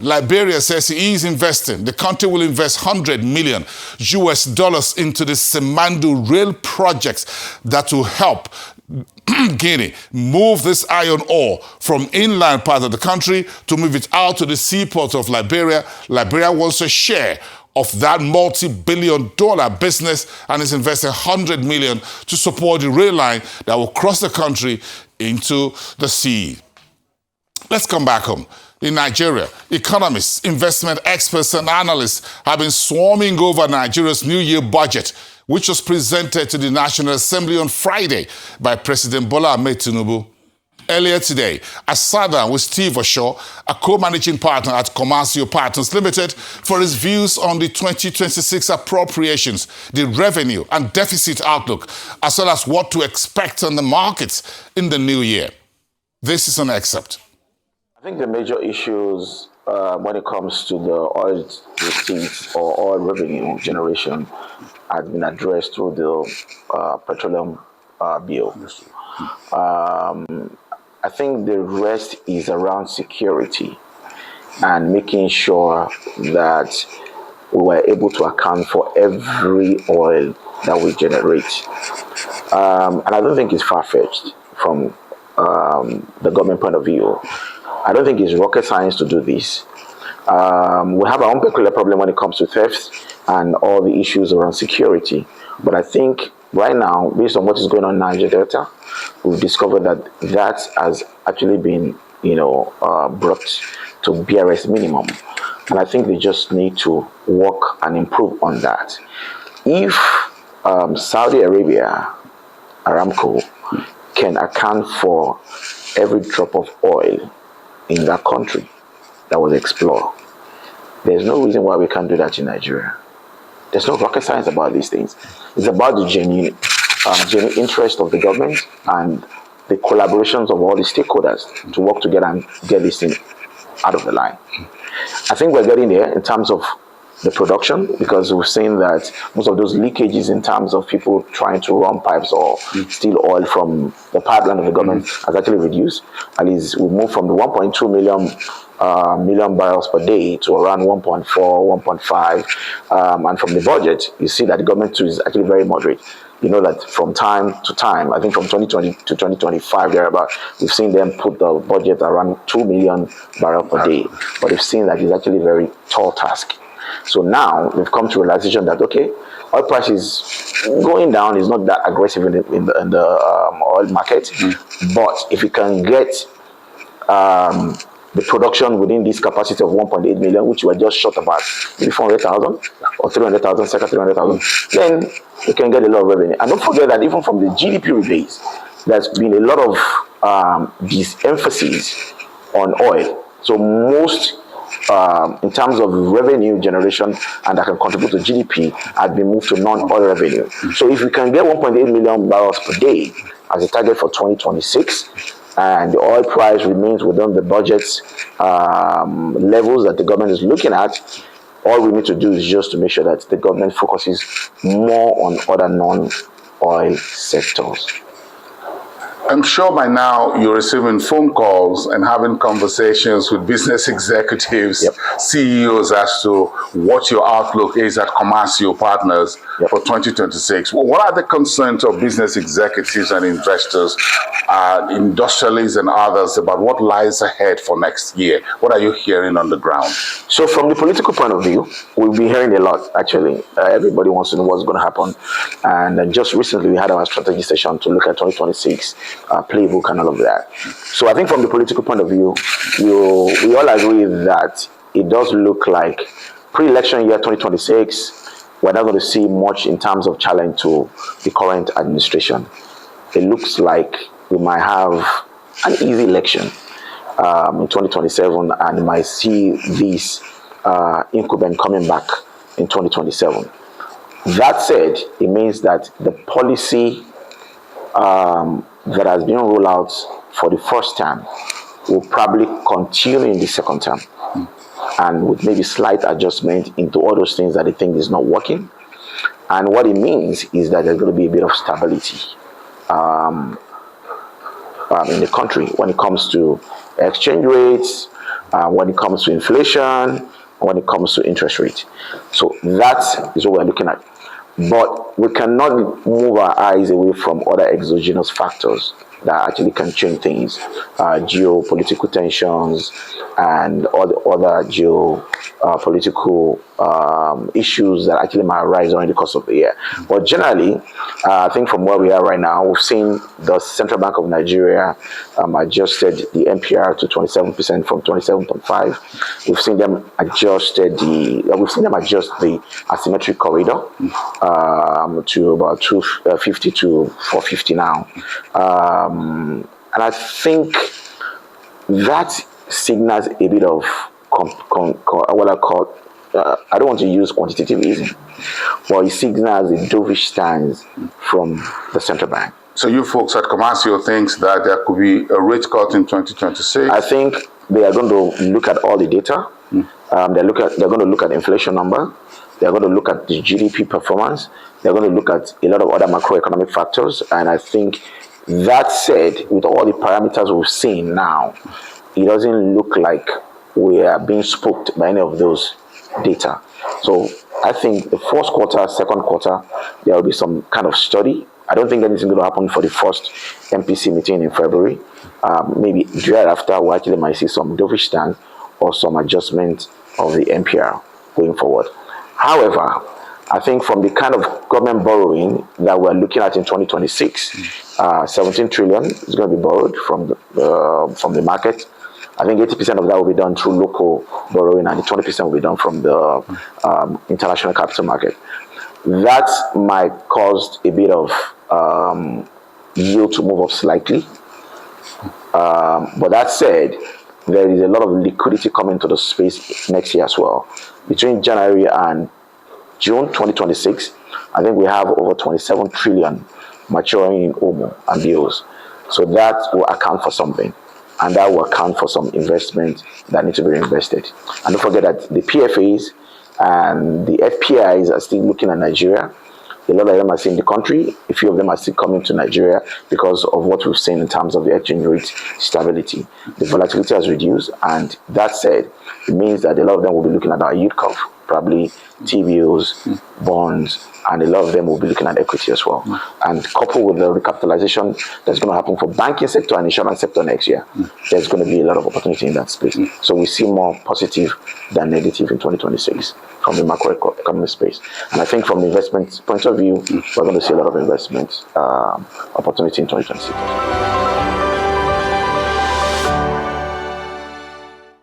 Liberia says it is investing. The country will invest $100 million into the Simandou rail projects that will help Guinea move this iron ore from inland part of the country to move it out to the seaport of Liberia. Liberia wants a share of that multi-billion-dollar business and is investing $100 million to support the rail line that will cross the country into the sea. Let's come back home. In Nigeria, economists, investment experts, and analysts have been swarming over Nigeria's New Year budget, which was presented to the National Assembly on Friday by President Bola Ahmed Tinubu. Earlier today, I sat down with Steve Osho, a co-managing partner at Commercio Partners Limited, for his views on the 2026 appropriations, the revenue and deficit outlook, as well as what to expect on the markets in the new year. This is an excerpt. I think the major issues when it comes to the oil receipts or oil revenue generation has been addressed through the petroleum bill. I think the rest is around security and making sure that we were able to account for every oil that we generate. And I don't think it's far-fetched from the government point of view. I don't think it's rocket science to do this. We have our own peculiar problem when it comes to theft and all the issues around security. But I think right now, based on what is going on in Niger Delta, we've discovered that has actually been, brought to BRS minimum. And I think they just need to work and improve on that. If Saudi Arabia, Aramco, can account for every drop of oil in that country that was explored, there's no reason why we can't do that in Nigeria. There's no rocket science about these things. It's about the genuine interest of the government and the collaborations of all the stakeholders to work together and get this thing out of the line. I think we're getting there in terms of the production, because we've seen that most of those leakages in terms of people trying to run pipes or steal oil from the pipeline of the government has actually reduced. At least we moved from the 1.2 million barrels per day to around 1.4, 1.5. And from the budget, you see that the government too is actually very moderate. You know that from time to time, I think from 2020 to 2025, thereabout, we've seen them put the budget around 2 million barrels per day. But we've seen that it's actually a very tall task. So now we've come to a realization that, okay, oil prices going down is not that aggressive in the oil market. But if you can get the production within this capacity of 1.8 million, which we're just short about maybe 400,000 or 300,000, circa 300,000, then we can get a lot of revenue. And don't forget that even from the GDP rebase, there's been a lot of disemphasis on oil. So most in terms of revenue generation and that can contribute to GDP had been moved to non-oil revenue. So if we can get 1.8 million barrels per day as a target for 2026, and the oil price remains within the budget levels that the government is looking at, all we need to do is just to make sure that the government focuses more on other non-oil sectors. I'm sure by now you're receiving phone calls and having conversations with business executives, CEOs, as to what your outlook is at Commercio Partners for 2026. What are the concerns of business executives and investors, industrialists and others about what lies ahead for next year? What are you hearing on the ground? So from the political point of view, we've been hearing a lot, actually. Everybody wants to know what's going to happen. And just recently we had our strategy session to look at 2026. Playbook and all of that. So I think from the political point of view, we all agree that it does look like pre-election year 2026, we're not going to see much in terms of challenge to the current administration. It looks like we might have an easy election in 2027 and might see this incumbent coming back in 2027. That said, it means that the policy that has been rolled out for the first time will probably continue in the second term, and with maybe slight adjustment into all those things that they think is not working. And what it means is that there's going to be a bit of stability in the country when it comes to exchange rates, when it comes to inflation, when it comes to interest rate. So that is what we're looking at. But we cannot move our eyes away from other exogenous factors that actually can change things, geopolitical tensions and all the other geopolitical issues that actually might arise during the course of the year. But generally, I think from where we are right now, we've seen the Central Bank of Nigeria adjusted the MPR to 27% from 27.5. We've seen them adjust the asymmetric corridor to about 250 to 450 now. And I think that signals a bit of what I call, I don't want to use quantitativism, but it signals a dovish stance from the central bank. So you folks at Commercio thinks that there could be a rate cut in 2026? I think they are going to look at all the data. They're going to look at inflation number. They're going to look at the GDP performance. They're going to look at a lot of other macroeconomic factors. And I think that said, with all the parameters we've seen now, it doesn't look like we are being spooked by any of those data. So I think the first quarter, second quarter, there will be some kind of study. I don't think anything going to happen for the first MPC meeting in February. Maybe thereafter, we actually might see some dovish stance or some adjustment of the MPR going forward. However, I think from the kind of government borrowing that we're looking at in 2026, 17 trillion is going to be borrowed from the market. I think 80% of that will be done through local borrowing, and the 20% will be done from the international capital market. That might cause a bit of yield to move up slightly. But that said, there is a lot of liquidity coming to the space next year as well. Between January and June 2026, I think we have over 27 trillion maturing in OMO and bills. So that will account for something. And that will account for some investment that need to be reinvested. And don't forget that the PFAs and the FPIs are still looking at Nigeria. A lot of them are still in the country. A few of them are still coming to Nigeria because of what we've seen in terms of the exchange rate stability. The volatility has reduced, and that said, it means that a lot of them will be looking at our yield curve, probably T-bills, bonds, and a lot of them will be looking at equity as well. And coupled with the recapitalization that's going to happen for banking sector and insurance sector next year, there's going to be a lot of opportunity in that space. So we see more positive than negative in 2026 from the macroeconomic space. And I think from the investment point of view, we're going to see a lot of investment opportunity in 2026.